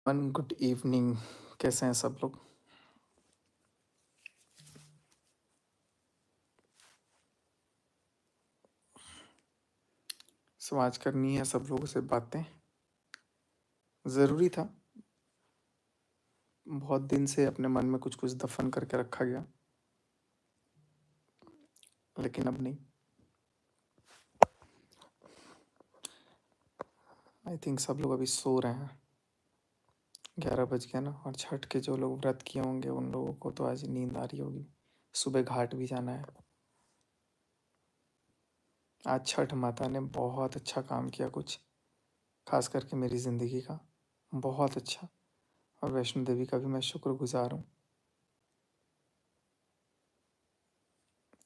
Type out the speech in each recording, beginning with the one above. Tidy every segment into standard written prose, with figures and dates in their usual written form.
Good evening. कैसे हैं सब लोग? सो आज करनी है सब लोगों से बातें। ज़रूरी था। बहुत दिन से अपने मन में कुछ कुछ दफन करके रखा गया, लेकिन अब नहीं। आई थिंक सब लोग अभी सो रहे हैं। 11 बज गया ना, और छठ के जो लोग व्रत किए होंगे उन लोगों को तो आज नींद आ रही होगी। सुबह घाट भी जाना है। आज छठ माता ने बहुत अच्छा काम किया, कुछ खास करके मेरी ज़िंदगी का बहुत अच्छा। और वैष्णो देवी का भी मैं शुक्रगुजार हूँ।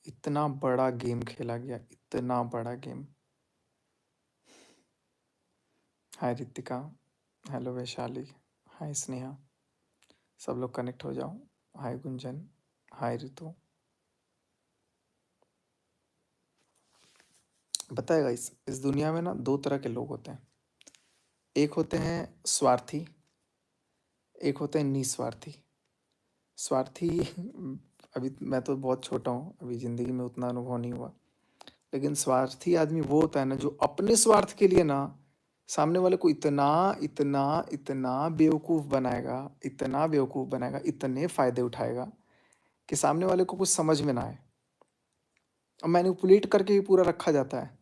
इतना बड़ा गेम खेला गया, इतना बड़ा गेम। हाय रितिका, हेलो वैशाली, हाय स्नेहा, सब लोग कनेक्ट हो जाओ। हाय गुंजन, हाय रितु। बताएगा इस दुनिया में ना दो तरह के लोग होते हैं। एक होते हैं स्वार्थी, एक होते हैं निस्वार्थी। स्वार्थी अभी मैं तो बहुत छोटा हूँ, अभी ज़िंदगी में उतना अनुभव नहीं हुआ। लेकिन स्वार्थी आदमी वो होता है ना, जो अपने स्वार्थ के लिए ना सामने वाले को इतना इतना इतना बेवकूफ़ बनाएगा, इतना बेवकूफ़ बनाएगा, इतने फ़ायदे उठाएगा कि सामने वाले को कुछ समझ में ना आए, और मैनिपुलेट करके ही पूरा रखा जाता है।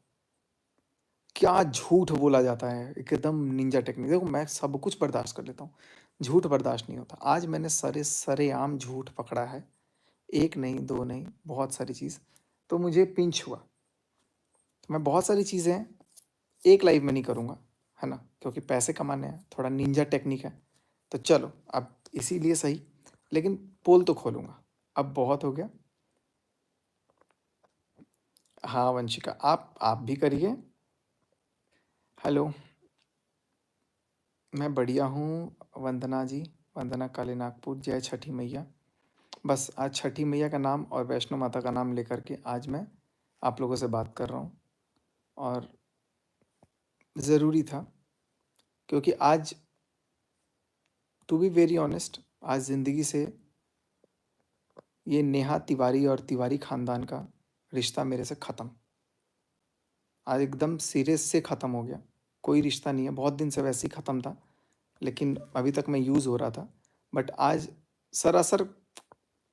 क्या झूठ बोला जाता है, एकदम निंजा टेक्निक। देखो मैं सब कुछ बर्दाश्त कर लेता हूँ, झूठ बर्दाश्त नहीं होता। आज मैंने सरेआम झूठ पकड़ा है, एक नहीं दो नहीं, बहुत सारी चीज़। तो मुझे पिंच हुआ। तो मैं बहुत सारी चीज़ें एक लाइव में नहीं करूँगा, है ना, क्योंकि पैसे कमाने हैं, थोड़ा निंजा टेक्निक है। तो चलो अब इसीलिए सही, लेकिन पोल तो खोलूँगा। अब बहुत हो गया। हाँ वंशिका, आप भी करिए। हेलो, मैं बढ़िया हूँ वंदना जी। वंदना काली नागपुर, जय छठी मैया। बस आज छठी मैया का नाम और वैष्णो माता का नाम लेकर के आज मैं आप लोगों से बात कर रहा हूँ, और ज़रूरी था, क्योंकि आज टू बी वेरी ऑनेस्ट, आज ज़िंदगी से ये नेहा तिवारी और तिवारी ख़ानदान का रिश्ता मेरे से ख़त्म। आज एकदम सीरियस से ख़त्म हो गया। कोई रिश्ता नहीं है, बहुत दिन से वैसे ही ख़त्म था, लेकिन अभी तक मैं यूज़ हो रहा था। बट आज सरासर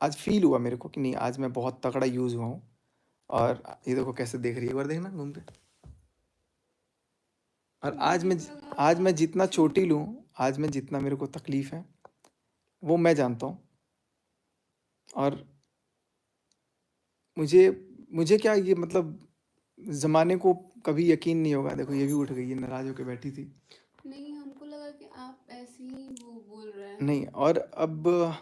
आज फील हुआ मेरे को कि नहीं, आज मैं बहुत तगड़ा यूज़ हुआ हूँ। और ये देखो कैसे देख रही है, एक बार देखना घूम के। और आज मैं जितना चोटिल हूँ, आज मैं जितना मेरे को तकलीफ़ है वो मैं जानता हूँ। और मुझे मुझे क्या ये मतलब ज़माने को कभी यकीन नहीं होगा। देखो ये भी उठ गई है, नाराज़ होकर बैठी थी। नहीं, हमको लगा कि आप ऐसे ही वो बोल रहे हैं। नहीं, और अब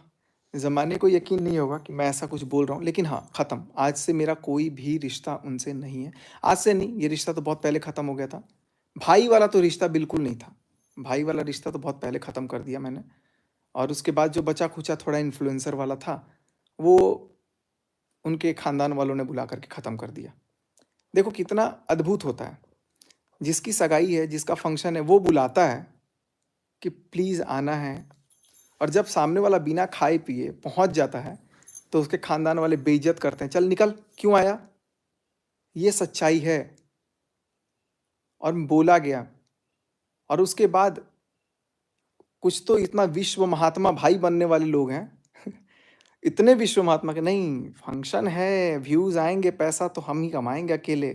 ज़माने को यकीन नहीं होगा कि मैं ऐसा कुछ बोल रहा हूँ, लेकिन हाँ, ख़त्म। आज से मेरा कोई भी रिश्ता उनसे नहीं है। आज से नहीं, ये रिश्ता तो बहुत पहले ख़त्म हो गया था। भाई वाला तो रिश्ता बिल्कुल नहीं था। भाई वाला रिश्ता तो बहुत पहले ख़त्म कर दिया मैंने। और उसके बाद जो बचा-खुचा थोड़ा इन्फ्लुएंसर वाला था, वो उनके ख़ानदान वालों ने बुला कर के ख़त्म कर दिया। देखो कितना अद्भुत होता है, जिसकी सगाई है, जिसका फंक्शन है, वो बुलाता है कि प्लीज़ आना है, और जब सामने वाला बिना खाए पिए पहुंच जाता है तो उसके खानदान वाले बेइज्जत करते हैं, चल निकल, क्यों आया। ये सच्चाई है, और बोला गया। और उसके बाद कुछ तो इतना विश्व महात्मा भाई बनने वाले लोग हैं इतने विश्व महात्मा के, नहीं फंक्शन है, व्यूज आएंगे, पैसा तो हम ही कमाएंगे अकेले,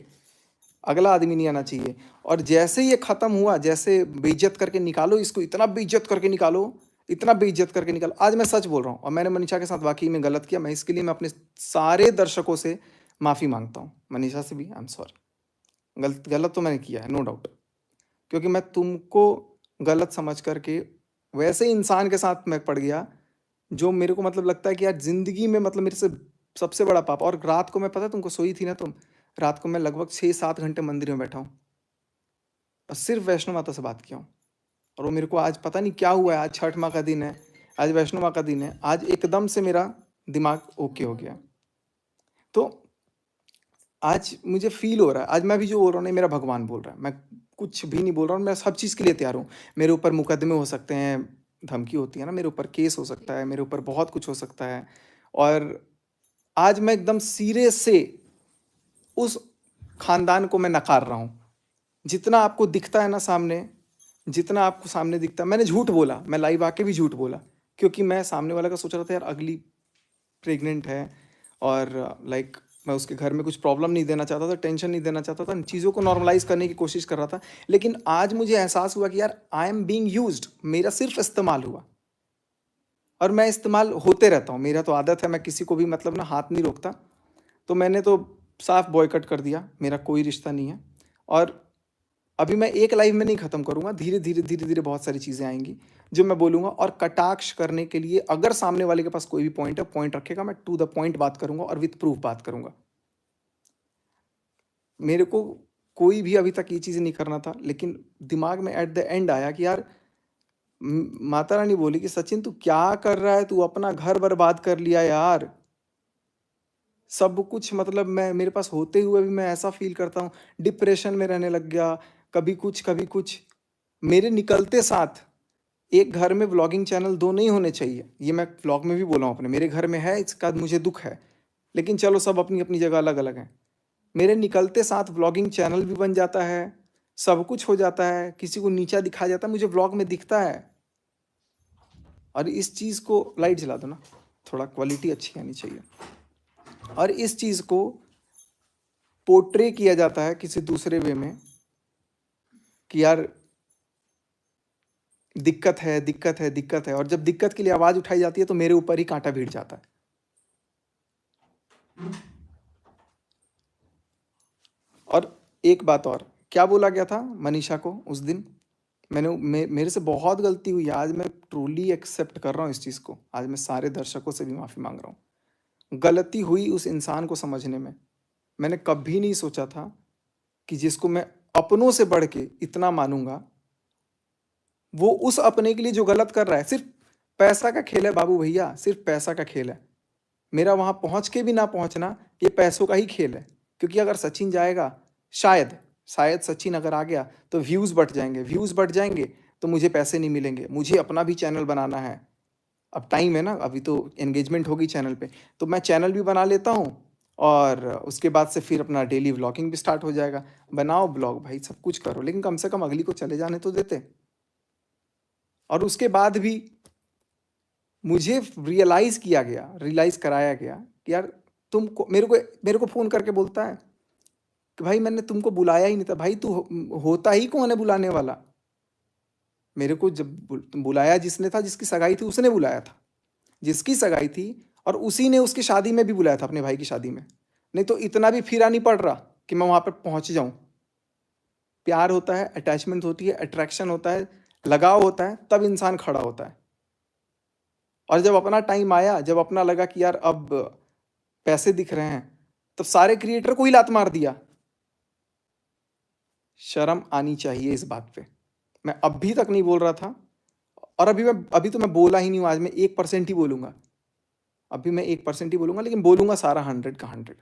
अगला आदमी नहीं आना चाहिए। और जैसे ये खत्म हुआ, जैसे बेइज्जत करके निकालो इसको, इतना बेइज्जत करके निकालो, इतना बेइज्जत करके निकालो। आज मैं सच बोल रहा हूँ, और मैंने मनीषा के साथ वाकई में गलत किया। मैं इसके लिए मैं अपने सारे दर्शकों से माफ़ी मांगता हूँ, मनीषा से भी आई एम सॉरी। गलत गलत तो मैंने किया है, नो डाउट, क्योंकि मैं तुमको गलत समझ करके वैसे इंसान के साथ मैं पड़ गया जो मेरे को मतलब लगता है कि यार ज़िंदगी में मतलब मेरे से सबसे बड़ा पाप। और रात को मैं, पता है तुमको, सोई थी ना तुम, रात को मैं लगभग 6-7 घंटे मंदिर में बैठा हूँ, और सिर्फ वैष्णो माता से बात किया हूँ। और वो मेरे को आज पता नहीं क्या हुआ है, आज छठ माँ का दिन है, आज वैष्णो माँ का दिन है, आज एकदम से मेरा दिमाग ओके हो गया। तो आज मुझे फील हो रहा है, आज मैं भी जो बोल रहा हूँ नहीं, मेरा भगवान बोल रहा है। मैं कुछ भी नहीं बोल रहा हूँ, मैं सब चीज़ के लिए तैयार हूँ। मेरे ऊपर मुकदमे हो सकते हैं, धमकी होती है ना, मेरे ऊपर केस हो सकता है, मेरे ऊपर बहुत कुछ हो सकता है। और आज मैं एकदम सिरे से उस खानदान को मैं नकार रहा हूँ। जितना आपको दिखता है ना सामने, जितना आपको सामने दिखता है, मैंने झूठ बोला, मैं लाइव आके भी झूठ बोला, क्योंकि मैं सामने वाला का सोच रहा था यार अगली प्रेग्नेंट है, और लाइक मैं उसके घर में कुछ प्रॉब्लम नहीं देना चाहता था, टेंशन नहीं देना चाहता था, चीज़ों को नॉर्मलाइज करने की कोशिश कर रहा था। लेकिन आज मुझे एहसास हुआ कि यार आई एम बीइंग यूज्ड, मेरा सिर्फ इस्तेमाल हुआ, और मैं इस्तेमाल होते रहता हूँ। मेरा तो आदत है, मैं किसी को भी मतलब ना हाथ नहीं रोकता। तो मैंने तो साफ बॉयकट कर दिया, मेरा कोई रिश्ता नहीं है। और अभी मैं एक लाइव में नहीं ख़त्म करूँगा, धीरे धीरे धीरे धीरे बहुत सारी चीज़ें आएंगी जो मैं बोलूँगा। और कटाक्ष करने के लिए अगर सामने वाले के पास कोई भी पॉइंट है, पॉइंट रखेगा, मैं टू द पॉइंट बात करूँगा और विथ प्रूफ बात करूँगा। मेरे को कोई भी अभी तक ये चीज़ें नहीं करना था, लेकिन दिमाग में एट द एंड आया कि यार माता रानी बोली कि सचिन तू क्या कर रहा है, तू अपना घर बर्बाद कर लिया यार। सब कुछ मतलब मैं मेरे पास होते हुए भी मैं ऐसा फील करता हूँ, डिप्रेशन में रहने लग गया, कभी कुछ कभी कुछ। मेरे निकलते साथ एक घर में व्लॉगिंग चैनल 2 नहीं होने चाहिए, ये मैं व्लॉग में भी बोला हूँ अपने। मेरे घर में है, इसका मुझे दुख है, लेकिन चलो सब अपनी अपनी जगह अलग अलग हैं। मेरे निकलते साथ व्लॉगिंग चैनल भी बन जाता है, सब कुछ हो जाता है, किसी को नीचा दिखाया जाता है, मुझे व्लॉग में दिखता है। और इस चीज़ को, लाइट जला दो ना, थोड़ा क्वालिटी अच्छी आनी चाहिए। और इस चीज़ को पोर्ट्रे किया जाता है किसी दूसरे वे में कि यार दिक्कत है, दिक्कत है, दिक्कत है। और जब दिक्कत के लिए आवाज़ उठाई जाती है तो मेरे ऊपर ही कांटा भिड़ जाता है। और एक बात और, क्या बोला गया था मनीषा को उस दिन, मेरे से बहुत गलती हुई। आज मैं ट्रूली एक्सेप्ट कर रहा हूँ इस चीज़ को, आज मैं सारे दर्शकों से भी माफ़ी मांग रहा हूँ। गलती हुई उस इंसान को समझने में। मैंने कभी नहीं सोचा था कि जिसको मैं अपनों से बढ़ के इतना मानूंगा, वो उस अपने के लिए जो गलत कर रहा है, सिर्फ पैसा का खेल है बाबू भैया, सिर्फ पैसा का खेल है। मेरा वहां पहुंच के भी ना पहुंचना, ये पैसों का ही खेल है। क्योंकि अगर सचिन जाएगा, शायद शायद सचिन अगर आ गया तो व्यूज़ बढ़ जाएंगे, व्यूज़ बढ़ जाएंगे तो मुझे पैसे नहीं मिलेंगे। मुझे अपना भी चैनल बनाना है, अब टाइम है ना, अभी तो एंगेजमेंट होगी चैनल पे, तो मैं चैनल भी बना लेता हूँ। और उसके बाद से फिर अपना डेली व्लॉगिंग भी स्टार्ट हो जाएगा। बनाओ ब्लॉग भाई, सब कुछ करो, लेकिन कम से कम अगली को चले जाने तो देते। और उसके बाद भी मुझे रियलाइज कराया गया कि यार तुमको, मेरे को फ़ोन करके बोलता है कि भाई मैंने तुमको बुलाया ही नहीं था। भाई तू होता ही कौन है बुलाने वाला? मेरे को जब बुलाया जिसने था, जिसकी सगाई थी उसने बुलाया था, जिसकी सगाई थी, और उसी ने उसकी शादी में भी बुलाया था, अपने भाई की शादी में। नहीं तो इतना भी फिरा नहीं पड़ रहा कि मैं वहां पर पहुंच जाऊं। प्यार होता है, अटैचमेंट होती है, अट्रैक्शन होता है, लगाव होता है, तब इंसान खड़ा होता है। और जब अपना टाइम आया, जब अपना लगा कि यार अब पैसे दिख रहे हैं, तब सारे क्रिएटर को ही लात मार दिया। शर्म आनी चाहिए इस बात पे। मैं अभी तक नहीं बोल रहा था, और अभी तो मैं बोला ही नहीं हूं। आज मैं 1% ही बोलूंगा, अभी मैं 1% ही बोलूंगा, लेकिन बोलूंगा सारा 100 का 100।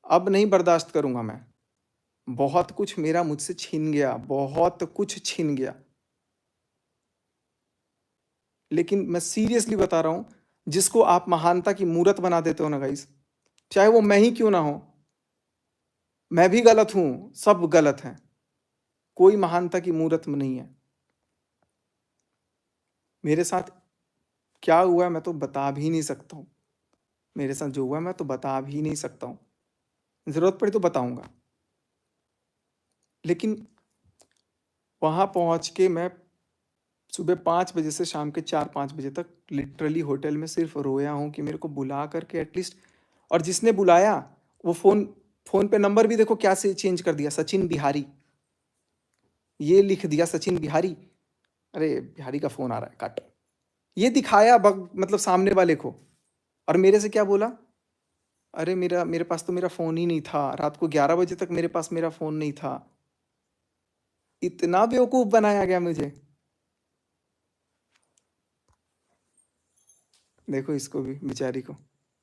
अब नहीं बर्दाश्त करूंगा मैं। बहुत कुछ मेरा मुझसे छीन गया, बहुत कुछ छीन गया। लेकिन मैं सीरियसली बता रहा हूं, जिसको आप महानता की मूर्त बना देते हो ना गाइस, चाहे वो मैं ही क्यों ना हो, मैं भी गलत हूं, सब गलत हैं, कोई महानता की मूर्त में नहीं है। मेरे साथ क्या हुआ है मैं तो बता भी नहीं सकता हूँ। मेरे साथ जो हुआ मैं तो बता भी नहीं सकता हूँ, जरूरत पड़ी तो बताऊंगा। लेकिन वहां पहुंच के मैं सुबह 5 बजे से शाम के 4-5 बजे तक लिटरली होटल में सिर्फ रोया हूँ कि मेरे को बुला करके एटलीस्ट। और जिसने बुलाया वो फोन पे नंबर भी देखो क्या से चेंज कर दिया, सचिन बिहारी, ये लिख दिया सचिन बिहारी। अरे बिहारी का फोन आ रहा है, काट। ये दिखाया मतलब सामने वाले को, और मेरे से क्या बोला, अरे मेरे पास तो मेरा फोन ही नहीं था, रात को 11 बजे तक मेरे पास मेरा फोन नहीं था। इतना बेवकूफ बनाया गया मुझे। देखो इसको भी, बेचारी को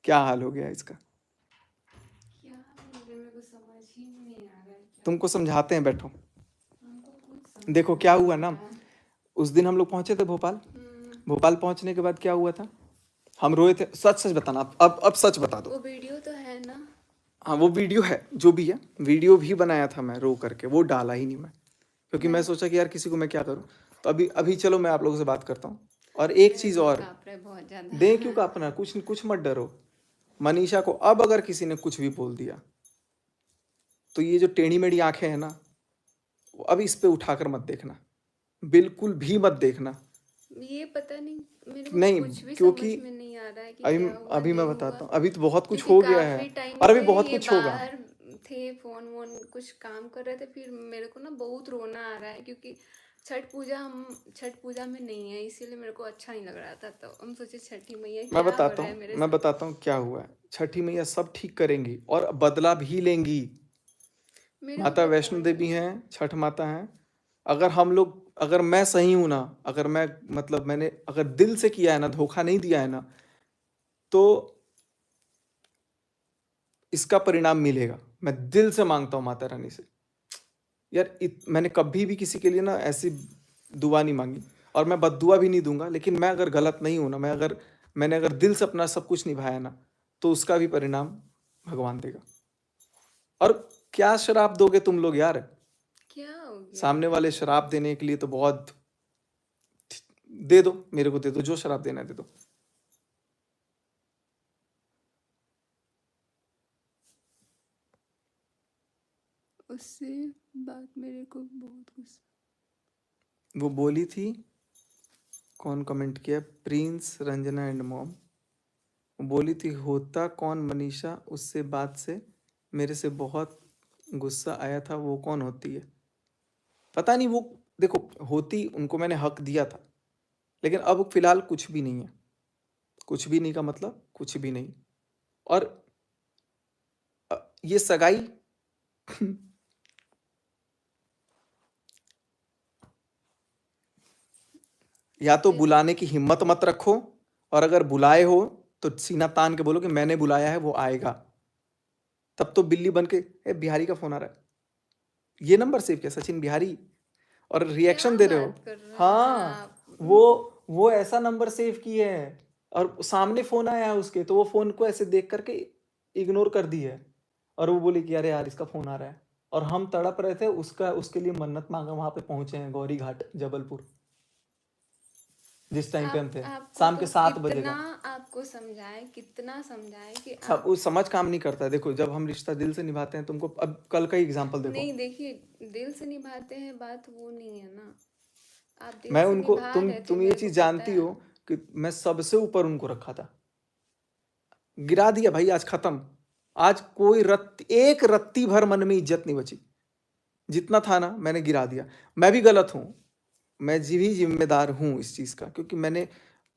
क्या हाल हो गया इसका। क्या बोल रहे, मेरे को समझ ही नहीं आ रहा है क्या। तुमको समझाते हैं, बैठो। हमको कुछ देखो समझ क्या नहीं हुआ आ ना, रहा है। उस दिन हम लोग पहुंचे थे भोपाल, भोपाल पहुंचने के बाद क्या हुआ था? हम रोए थे। सच सच बताना, अब सच बता दो। वो वीडियो तो है ना? हाँ वो वीडियो है, जो भी है, वीडियो भी बनाया था मैं रो करके, वो डाला ही नहीं मैं, क्योंकि मैं सोचा कि यार किसी को मैं क्या करूँ। तो अभी अभी चलो मैं आप लोगों से बात करता हूँ। और एक मेरा चीज़ दिल और, कांप रहा है बहुत दें क्यों ज्यादा। कांपना, कुछ कुछ मत डरो। मनीषा को अब अगर किसी ने कुछ भी बोल दिया, तो ये जो टेढ़ी मेढ़ी आंखें हैं ना, वो अब इस पे उठाकर मत देखना, बिल्कुल भी मत देखना। ये पता नहीं, मेरे को नहीं, कुछ भी क्योंकि समझ में नहीं आ रहा है कि अभी क्या हुआ अभी मैं नहीं हुआ। बताता हूँ, अभी तो बहुत कुछ क्योंकि हो गया है, काफी टाइम और अभी से बहुत ये कुछ होगा। बाहर थे, फोन वोन कुछ काम कर रहे थे, फिर मेरे को ना बहुत रोना आ रहा है क्योंकि छठ पूजा में नहीं है, इसीलिए मेरे को अच्छा नहीं लग रहा था। तो हम सोचे छठी मैया क्या हो रहा है मेरे मैं साथ। बताता हूँ क्या हुआ है। छठी मैया सब ठीक करेंगी और बदला भी लेंगी। मेरे को माता पता वैष्णो देवी नहीं। हैं, छठ माता हैं। अगर हम लोग, अगर मैं सही हूं ना, अगर मैं, मतलब मैंने अगर दिल से किया है ना, धोखा नहीं दिया है ना, तो इसका परिणाम मिलेगा। मैं दिल से मांगता हूँ माता रानी से। यार मैंने कभी भी किसी के लिए ना ऐसी दुआ नहीं मांगी, और मैं बद्दुआ भी नहीं दूंगा। लेकिन मैं अगर गलत नहीं हूं ना, मैंने अगर दिल से अपना सब कुछ निभाया ना, तो उसका भी परिणाम भगवान देगा। और क्या शराब दोगे तुम लोग यार? क्या हो गया सामने वाले ऐसा? शराब देने के लिए तो बहुत, दे दो, मेरे को दे दो, जो शराब देना है दे दो। उससे बात मेरे को बहुत गुस्सा। वो बोली थी, कौन कमेंट किया? Prince, Ranjana and mom. बोली थी, होता कौन मनीषा उससे बात से मेरे से बहुत गुस्सा आया था, वो कौन होती है? पता नहीं वो, देखो, होती, उनको मैंने हक दिया था, लेकिन अब फिलहाल कुछ भी नहीं है। कुछ भी नहीं का मतलब कुछ भी नहीं। और ये सगाई या तो देखो, बुलाने की हिम्मत मत रखो, और अगर बुलाए हो तो सीना तान के बोलो कि मैंने बुलाया है, वो आएगा। तब तो बिल्ली बन के, ए बिहारी का फोन आ रहा है, ये नंबर सेव किया सचिन बिहारी, और क्या रिएक्शन दे रहे हो। बात कर रहे हैं हाँ, आप? वो ऐसा नंबर सेव किए है, और सामने फोन आया है उसके, तो वो फोन को ऐसे देख करके इग्नोर कर दी है। और वो बोले कि अरे यार इसका फोन आ रहा है, और हम तड़प रहे थे, उसका उसके लिए मन्नत मांगा, वहां पे पहुंचे हैं गौरी घाट जबलपुर, जिस टाइम पे हम थे, आपको शाम तो के 7 बजे कितना, का। आपको समझाए, कितना समझाए कि सब आप। वो समझ काम नहीं करता है। देखो, जब हम रिश्ता दिल से निभाते हैं, तुमको अब कल का ही एग्जांपल देखो। नहीं, देखिए, दिल से निभाते हैं, बात वो नहीं है ना। आप दिल मैं से उनको, निभा रहे थे, तुम ये मेरे को चीज पता जानती है। हो कि मैं सबसे ऊपर उनको रखा था। गिरा दिया भाई, आज खत्म। आज कोई एक रत्ती भर मन में इज्जत नहीं बची। जितना था ना, मैंने गिरा दिया। मैं भी गलत हूं, मैं जी भी जिम्मेदार हूं इस चीज का, क्योंकि मैंने,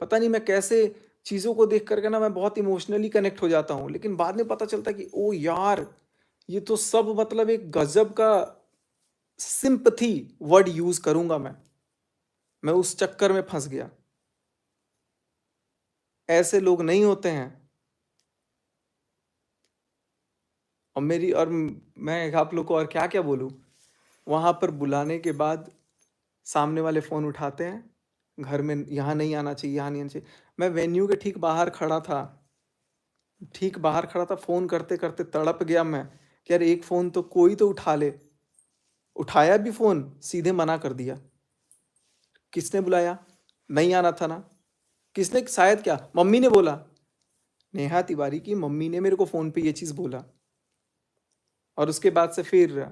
पता नहीं मैं कैसे चीजों को देख करके ना, मैं बहुत इमोशनली कनेक्ट हो जाता हूं, लेकिन बाद में पता चलता कि ओ यार, ये तो सब मतलब एक गजब का सिंपथी वर्ड यूज करूंगा मैं उस चक्कर में फंस गया। ऐसे लोग नहीं होते हैं। और मैं आप लोग को और क्या क्या बोलूं। वहां पर बुलाने के बाद सामने वाले फोन उठाते हैं, घर में यहाँ नहीं आना चाहिए, यहाँ नहीं आना चाहिए। मैं वेन्यू के ठीक बाहर खड़ा था, फोन करते करते तड़प गया मैं कि यार एक फोन तो कोई तो उठा ले। उठाया भी फोन, सीधे मना कर दिया। किसने बुलाया? नहीं आना था ना। किसने? शायद क्या मम्मी ने बोला, नेहा तिवारी की मम्मी ने मेरे को फोन पे ये चीज बोला। और उसके बाद से फिर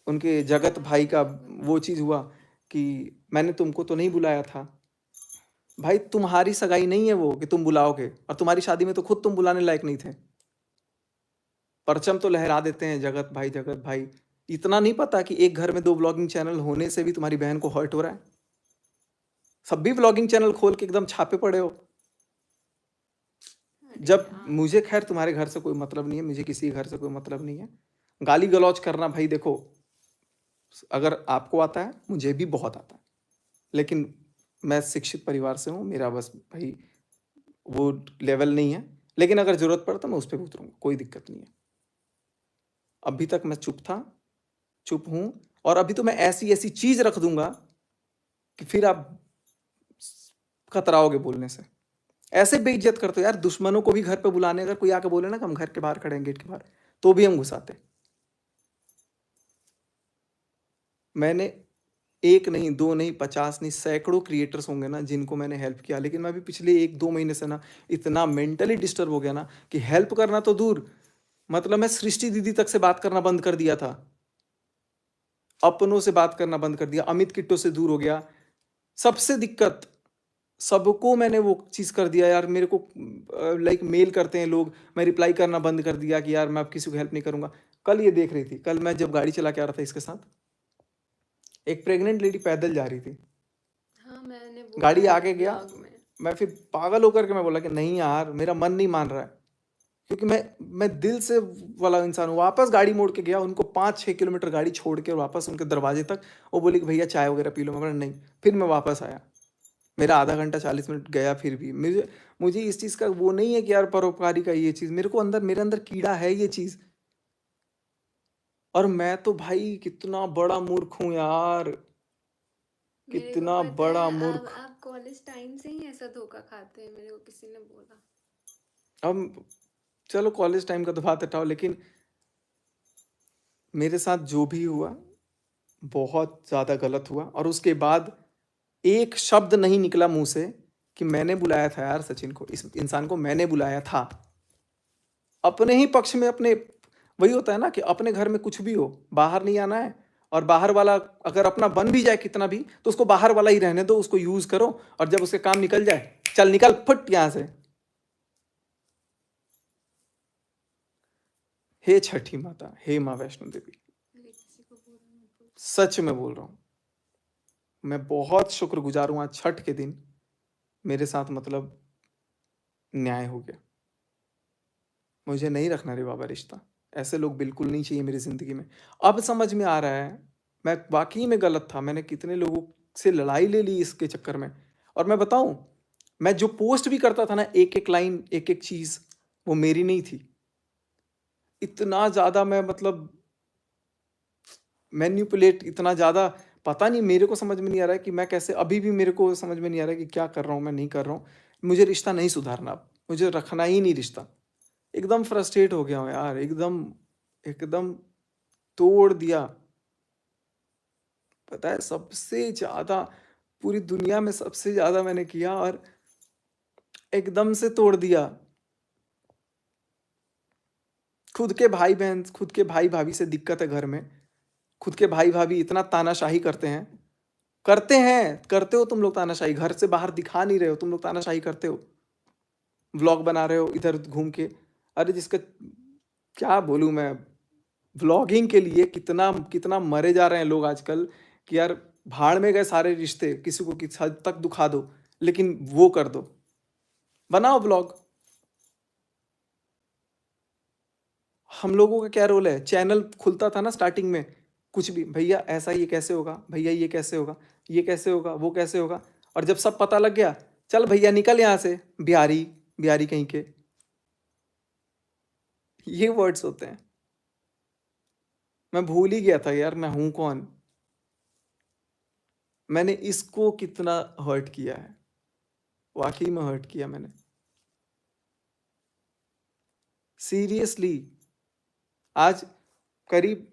उनके जगत भाई का वो चीज हुआ कि मैंने तुमको तो नहीं बुलाया था। भाई तुम्हारी सगाई नहीं है वो कि तुम बुलाओगे, और तुम्हारी शादी में तो खुद तुम बुलाने लायक नहीं थे। परचम तो लहरा देते हैं जगत भाई, जगत भाई। इतना नहीं पता कि एक घर में 2 ब्लॉगिंग चैनल होने से भी तुम्हारी बहन को हर्ट हो रहा है? सब भी ब्लॉगिंग चैनल खोल के एकदम छापे पड़े हो। अरे जब यार। मुझे, खैर तुम्हारे घर से कोई मतलब नहीं है, मुझे किसी घर से कोई मतलब नहीं है। गाली गलौज करना भाई देखो, अगर आपको आता है, मुझे भी बहुत आता है, लेकिन मैं शिक्षित परिवार से हूँ, मेरा बस भाई वो लेवल नहीं है। लेकिन अगर जरूरत पड़े तो मैं उस पर भी उतरूंगा, कोई दिक्कत नहीं है। अभी तक मैं चुप था, चुप हूं, और अभी तो मैं ऐसी ऐसी चीज रख दूंगा कि फिर आप कतराओगे बोलने से। ऐसे बेइज्जत करते हो यार, दुश्मनों को भी घर पे बुलाने, अगर कोई आके बोले ना कि हम घर के बाहर खड़े हैं, गेट के बाहर, तो भी हम घुसाते। मैंने एक नहीं, दो नहीं, 50 नहीं, सैकड़ों क्रिएटर्स होंगे ना जिनको मैंने हेल्प किया, लेकिन मैं भी पिछले 1-2 महीने से ना इतना मेंटली डिस्टर्ब हो गया ना कि हेल्प करना तो दूर, मतलब मैं सृष्टि दीदी तक से बात करना बंद कर दिया था, अपनों से बात करना बंद कर दिया, अमित किट्टो से दूर हो गया। सबसे दिक्कत, सबको मैंने वो चीज़ कर दिया यार। मेरे को लाइक मेल करते हैं लोग, मैं रिप्लाई करना बंद कर दिया कि यार मैं अब किसी को हेल्प नहीं करूंगा। कल ये देख रही थी, कल मैं जब गाड़ी चला के आ रहा था इसके साथ, एक प्रेग्नेंट लेडी पैदल जा रही थी, हाँ, मैंने बोला गाड़ी है आगे गया, ब्लॉग में। मैं फिर पागल होकर के मैं बोला कि नहीं यार, मेरा मन नहीं मान रहा है, क्योंकि मैं दिल से वाला इंसान हूँ। वापस गाड़ी मोड़ के गया, उनको 5-6 किलोमीटर गाड़ी छोड़ के वापस उनके दरवाजे तक। वो बोली कि भैया चाय वगैरह पी लो, मैं बोला नहीं। फिर मैं वापस आया, मेरा आधा घंटा 40 मिनट गया। फिर भी मुझे मुझे इस चीज़ का वो नहीं है कि यार परोपकारी का ये चीज़, मेरे को अंदर, मेरे अंदर कीड़ा है ये चीज़। और मैं तो भाई कितना बड़ा मूर्ख हूँ यार, मेरे को कितना पता बड़ा है, अब मूर्ख। आप कॉलेज टाइम से ही ऐसा धोखा खाते हैं, मेरे को किसी ने बोला। अब चलो कॉलेज टाइम का तो बात हटाओ, लेकिन मेरे साथ जो भी हुआ बहुत ज़्यादा गलत हुआ। और उसके बाद एक शब्द नहीं निकला मुंह से कि मैंने बुलाया था यार सचिन को, इस इंसान को मैंने बुलाया था। अपने ही पक्ष में, अपने, वही होता है ना कि अपने घर में कुछ भी हो, बाहर नहीं आना है। और बाहर वाला अगर अपना बन भी जाए कितना भी, तो उसको बाहर वाला ही रहने दो, उसको यूज करो। और जब उसके काम निकल जाए, चल निकल फुट यहां से। हे छठी माता, हे माँ वैष्णो देवी, अरे किसी को बोला मत बोल। सच में बोल रहा हूं, मैं बहुत शुक्रगुजार हूं आज छठ के दिन मेरे साथ मतलब न्याय हो गया। मुझे नहीं रखना रे बाबा रिश्ता, ऐसे लोग बिल्कुल नहीं चाहिए मेरी ज़िंदगी में। अब समझ में आ रहा है, मैं वाक़ई में गलत था, मैंने कितने लोगों से लड़ाई ले ली इसके चक्कर में। और मैं बताऊँ, मैं जो पोस्ट भी करता था ना, एक-एक लाइन, एक-एक चीज़, वो मेरी नहीं थी। इतना ज़्यादा मैं मतलब मैनिपुलेट, इतना ज़्यादा, पता नहीं, मेरे को समझ में नहीं आ रहा है कि मैं कैसे, अभी भी मेरे को समझ में नहीं आ रहा है कि क्या कर रहा हूँ, मैं नहीं कर रहा हूँ। मुझे रिश्ता नहीं सुधारना अब, मुझे रखना ही नहीं रिश्ता। एकदम फ्रस्ट्रेट हो गया हूँ यार, एकदम, एकदम तोड़ दिया। पता है, सबसे ज़्यादा पूरी दुनिया में सबसे ज़्यादा मैंने किया और एकदम से तोड़ दिया। खुद के भाई बहन, खुद के भाई भाभी से दिक्कत है घर में, खुद के भाई भाभी इतना तानाशाही करते हैं, करते हैं, करते हो तुम लोग तानाशाही, घर से बाहर दिखा नहीं रहे हो, तुम लोग तानाशाही करते हो, व्लॉग बना रहे हो इधर घूम के। अरे जिसका क्या बोलूं मैं, व्लॉगिंग के लिए कितना कितना मरे जा रहे हैं लोग आजकल कि यार भाड़ में गए सारे रिश्ते, किसी को किस हद तक दुखा दो, लेकिन वो कर दो, बनाओ व्लॉग। हम लोगों का क्या रोल है, चैनल खुलता था ना स्टार्टिंग में, कुछ भी, भैया ऐसा ये कैसे होगा, भैया ये कैसे होगा, ये कैसे होगा, वो कैसे होगा। और जब सब पता लग गया, चल भैया निकल यहाँ से, बिहारी, बिहारी कहीं के, ये वर्ड्स होते हैं। मैं भूल ही गया था यार मैं हूं कौन, मैंने इसको कितना हर्ट किया है, वाकई में हर्ट किया मैंने, सीरियसली। आज करीब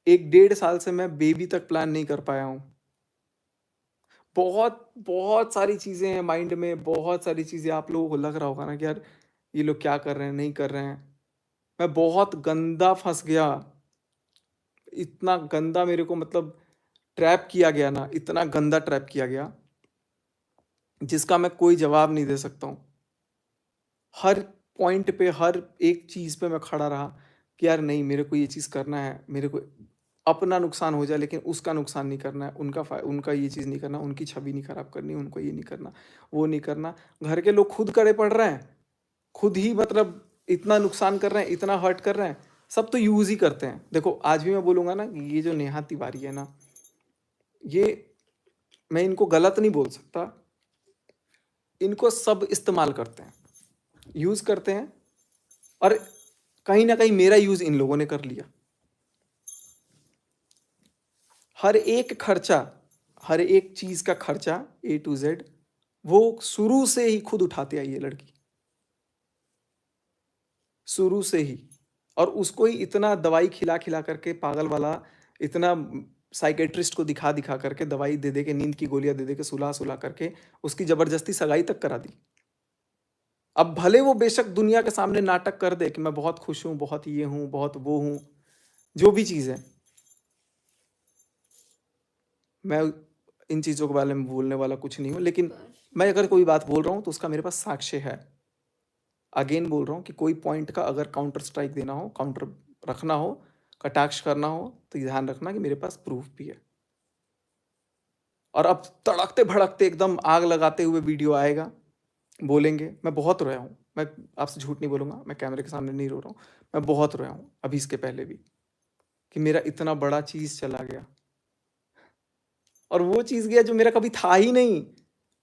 1-1.5 साल से मैं बेबी तक प्लान नहीं कर पाया हूँ। बहुत बहुत सारी चीज़ें हैं माइंड में, बहुत सारी चीज़ें, आप लोगों को लग रहा होगा ना कि यार ये लोग क्या कर रहे हैं, नहीं कर रहे हैं। मैं बहुत गंदा फंस गया, इतना गंदा मेरे को मतलब ट्रैप किया गया ना, इतना गंदा ट्रैप किया गया जिसका मैं कोई जवाब नहीं दे सकता हूँ। हर पॉइंट पे, हर एक चीज़ पे मैं खड़ा रहा कि यार नहीं, मेरे को ये चीज़ करना है, मेरे को अपना नुकसान हो जाए लेकिन उसका नुकसान नहीं करना है, उनका ये चीज़ नहीं करना, उनकी छवि नहीं खराब करनी, उनको ये नहीं करना, वो नहीं करना। घर के लोग खुद कड़े पड़ रहे हैं, खुद ही मतलब इतना नुकसान कर रहे हैं, इतना हर्ट कर रहे हैं, सब तो यूज़ ही करते हैं। देखो आज भी मैं बोलूँगा ना कि ये जो नेहा तिवारी है ना, ये, मैं इनको गलत नहीं बोल सकता, इनको सब इस्तेमाल करते हैं, यूज़ करते हैं। और कहीं ना कहीं मेरा यूज़ इन लोगों ने कर लिया। हर एक खर्चा, हर एक चीज़ का खर्चा A to Z वो शुरू से ही खुद उठाते आई ये लड़की, शुरू से ही। और उसको ही इतना दवाई खिला खिला करके पागल वाला, इतना साइकेट्रिस्ट को दिखा दिखा करके, दवाई दे दे के, नींद की गोलियां दे दे के, सुला सुला करके उसकी जबरदस्ती सगाई तक करा दी। अब भले वो बेशक दुनिया के सामने नाटक कर दे कि मैं बहुत खुश हूं, बहुत ये हूं, बहुत वो हूं, जो भी चीज है, मैं इन चीजों के बारे में बोलने वाला कुछ नहीं हूं, लेकिन पर मैं अगर कोई बात बोल रहा हूं तो उसका मेरे पास साक्ष्य है। अगेन बोल रहा हूं कि कोई पॉइंट का अगर काउंटर स्ट्राइक देना हो, काउंटर रखना हो, कटाक्ष करना हो, तो ध्यान रखना कि मेरे पास प्रूफ भी है। और अब तड़कते भड़कते एकदम आग लगाते हुए वीडियो आएगा, बोलेंगे। मैं बहुत रोया हूँ, मैं आपसे झूठ नहीं बोलूंगा, मैं कैमरे के सामने नहीं रो रहा हूँ, मैं बहुत रोया हूँ अभी इसके पहले भी, कि मेरा इतना बड़ा चीज चला गया। और वो चीज गया जो मेरा कभी था ही नहीं,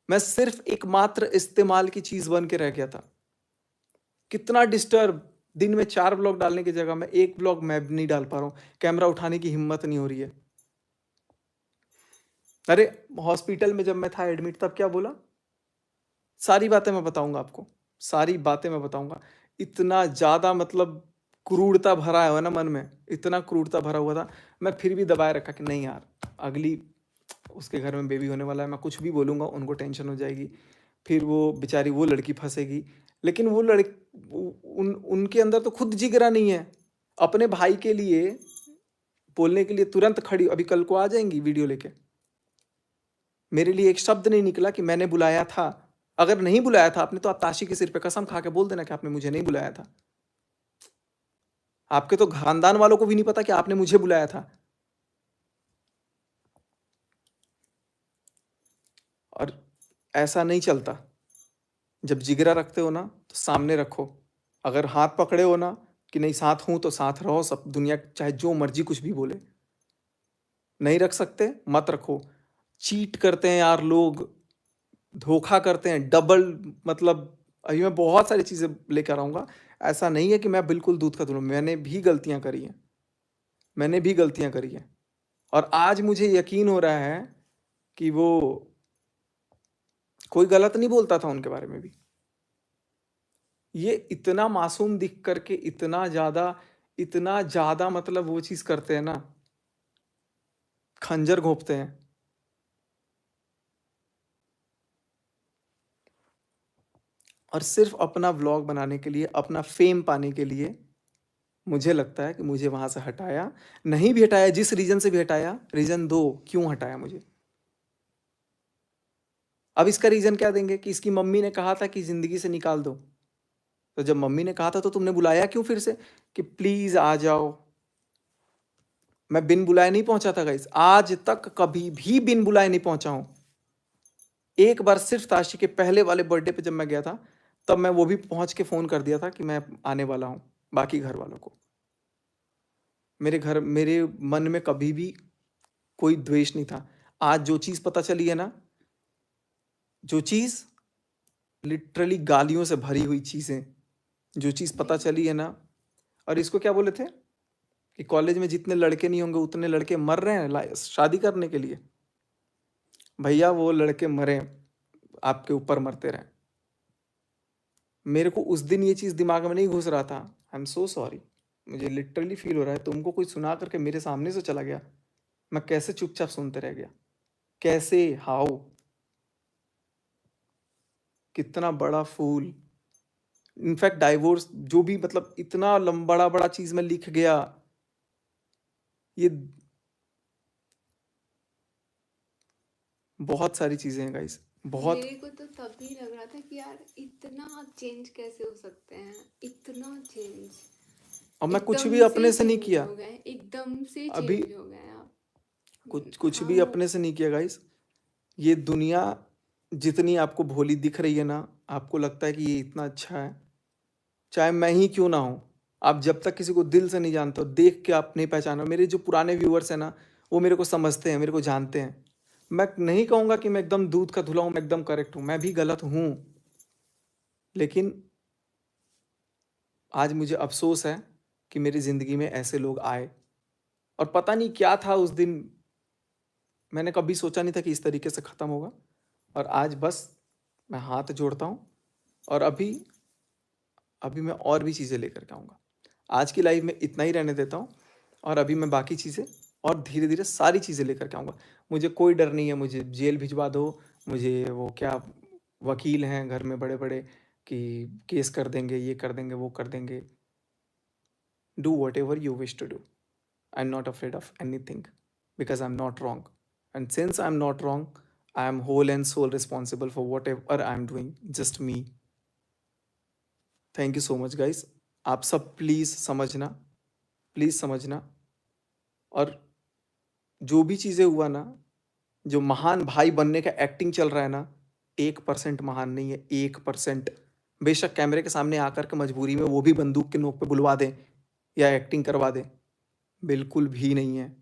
मैं सिर्फ एकमात्र इस्तेमाल की चीज बन के रह गया था। कितना डिस्टर्ब, दिन में 4 ब्लॉग डालने की जगह मैं 1 ब्लॉग मैं भी नहीं डाल पा रहा हूँ, कैमरा उठाने की हिम्मत नहीं हो रही है। अरे हॉस्पिटल में जब मैं था एडमिट, तब क्या बोला, सारी बातें मैं बताऊंगा आपको, सारी बातें मैं बताऊंगा। इतना ज्यादा मतलब क्रूरता भरा है ना मन में, इतना क्रूरता भरा हुआ था, मैं फिर भी दबाए रखा कि नहीं यार, अगली उसके घर में बेबी होने वाला है, मैं कुछ भी बोलूंगा उनको टेंशन हो जाएगी, फिर वो बेचारी वो लड़की फंसेगी। लेकिन वो उनके अंदर तो खुद जिगरा नहीं है अपने भाई के लिए बोलने के लिए, तुरंत खड़ी, अभी कल को आ जाएंगी वीडियो लेके। मेरे लिए एक शब्द नहीं निकला कि मैंने बुलाया था। अगर नहीं बुलाया था आपने, तो आप ताशी के सिर पे कसम खा के बोल देना कि आपने मुझे नहीं बुलाया था। आपके तो खानदान वालों को भी नहीं पता कि आपने मुझे बुलाया था। और ऐसा नहीं चलता। जब जिगरा रखते हो ना तो सामने रखो। अगर हाथ पकड़े हो ना कि नहीं साथ हूं, तो साथ रहो, सब दुनिया चाहे जो मर्जी कुछ भी बोले। नहीं रख सकते, मत रखो। चीट करते हैं यार लोग, धोखा करते हैं, डबल, मतलब अभी मैं बहुत सारी चीजें लेकर आऊंगा। ऐसा नहीं है कि मैं बिल्कुल दूध का धुआं, मैंने भी गलतियां करी हैं, मैंने भी गलतियां करी हैं। और आज मुझे यकीन हो रहा है कि वो कोई गलत नहीं बोलता था उनके बारे में भी। ये इतना मासूम दिख करके इतना ज्यादा मतलब वो चीज करते हैं ना, खंजर घोंपते हैं। और सिर्फ अपना व्लॉग बनाने के लिए, अपना फेम पाने के लिए, मुझे लगता है कि मुझे वहां से हटाया। नहीं भी हटाया, जिस रीजन से भी हटाया, रीजन दो क्यों हटाया मुझे। अब इसका रीजन क्या देंगे कि इसकी मम्मी ने कहा था कि जिंदगी से निकाल दो। तो जब मम्मी ने कहा था तो तुमने बुलाया क्यों फिर से कि प्लीज आ जाओ। मैं बिन बुलाए नहीं पहुंचा था गाइस, आज तक कभी भी बिन बुलाए नहीं पहुंचा हूं। एक बार सिर्फ ताशी के पहले वाले बर्थडे पे जब मैं गया था, तब मैं वो भी पहुंच के फोन कर दिया था कि मैं आने वाला हूं, बाकी घर वालों को। मेरे मन में कभी भी कोई द्वेष नहीं था। आज जो चीज पता चली है ना, जो चीज लिटरली गालियों से भरी हुई चीजें, जो चीज पता चली है ना, और इसको क्या बोले थे कि कॉलेज में जितने लड़के नहीं होंगे उतने लड़के मर रहे हैं शादी करने के लिए। भैया वो लड़के मरे, आपके ऊपर मरते रहे। मेरे को उस दिन ये चीज दिमाग में नहीं घुस रहा था। आई एम सो सॉरी, मुझे लिटरली फील हो रहा है, तुमको कोई सुना करके मेरे सामने से चला गया, मैं कैसे चुपचाप सुनते रह गया, कैसे, हाउ, कितना बड़ा फूल। इनफैक्ट डाइवोर्स जो भी, मतलब इतना बड़ा बड़ा चीज में लिख गया। ये बहुत सारी चीजें हैं गाइस, बहुत। मेरे को तो तभी लग रहा था कि यार इतना चेंज कैसे हो सकते हैं, इतना चेंज, अब मैं कुछ भी एकदम से अपने से नहीं चेंज किया, हो गए, एकदम से अभी चेंज हो गए आप। कुछ भी हम अपने से नहीं किया गाइस। ये दुनिया जितनी आपको भोली दिख रही है ना, आपको लगता है कि ये इतना अच्छा है, चाहे मैं ही क्यों ना हूं। आप जब तक किसी को दिल से नहीं जानते हो, देख के आप नहीं पहचानो। मेरे जो पुराने व्यूअर्स हैं ना, वो मेरे को समझते हैं, मेरे को जानते हैं। मैं नहीं कहूंगा कि मैं एकदम दूध का धुला हूं, मैं एकदम करेक्ट हूं, मैं भी गलत हूं। लेकिन आज मुझे अफसोस है कि मेरी जिंदगी में ऐसे लोग आए। और पता नहीं क्या था उस दिन, मैंने कभी सोचा नहीं था कि इस तरीके से खत्म होगा। और आज बस मैं हाथ जोड़ता हूँ और अभी अभी मैं और भी चीज़ें लेकर के आऊँगा। आज की लाइफ में इतना ही रहने देता हूँ और अभी मैं बाकी चीज़ें और धीरे-धीरे सारी चीज़ें लेकर के आऊँगा। मुझे कोई डर नहीं है, मुझे जेल भिजवा दो, मुझे वो क्या वकील हैं घर में बड़े-बड़े कि केस कर देंगे, ये कर देंगे, वो कर देंगे। Do whatever you wish to do. I'm not afraid of anything because I'm not wrong. And since I'm not wrong, I am whole and sole responsible for whatever I'm doing. Just me. Thank you so much guys. आप सब please समझना। और जो भी चीज़ें हुआ ना, जो महान भाई बनने का एक्टिंग चल रहा है ना, 1% महान नहीं है, 1%। बेशक कैमरे के सामने आकर के मजबूरी में वो भी बंदूक के नोक पे बुलवा दें या एक्टिंग करवा दें, बिल्कुल भी नहीं है।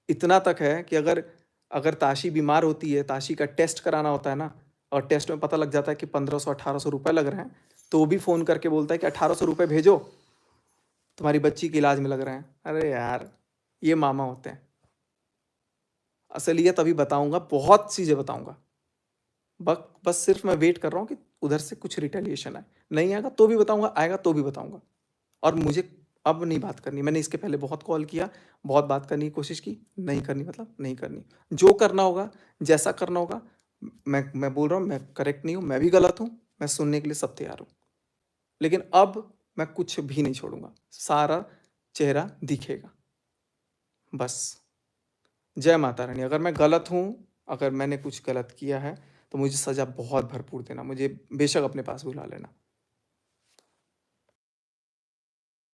इतना तक है कि अगर अगर ताशी बीमार होती है, ताशी का टेस्ट कराना होता है ना, और टेस्ट में पता लग जाता है कि 1500-1800 रुपए लग रहे हैं, तो वो भी फ़ोन करके बोलता है कि 1800 रुपए भेजो, तुम्हारी बच्ची के इलाज में लग रहे हैं। अरे यार, ये मामा होते हैं। असलियत अभी बताऊंगा, बहुत चीज़ें बताऊंगा। बस सिर्फ मैं वेट कर रहा हूँ कि उधर से कुछ रिटेलिएशन आए। नहीं आएगा तो भी बताऊंगा, आएगा तो भी बताऊंगा। और मुझे अब नहीं बात करनी। मैंने इसके पहले बहुत कॉल किया, बहुत बात करने की कोशिश की, नहीं करनी मतलब नहीं करनी। जो करना होगा, जैसा करना होगा, मैं बोल रहा हूँ, मैं करेक्ट नहीं हूँ, मैं भी गलत हूँ, मैं सुनने के लिए सब तैयार हूँ। लेकिन अब मैं कुछ भी नहीं छोड़ूंगा, सारा चेहरा दिखेगा। बस। जय माता रानी। अगर मैं गलत हूँ, अगर मैंने कुछ गलत किया है, तो मुझे सज़ा बहुत भरपूर देना। मुझे बेशक अपने पास बुला लेना।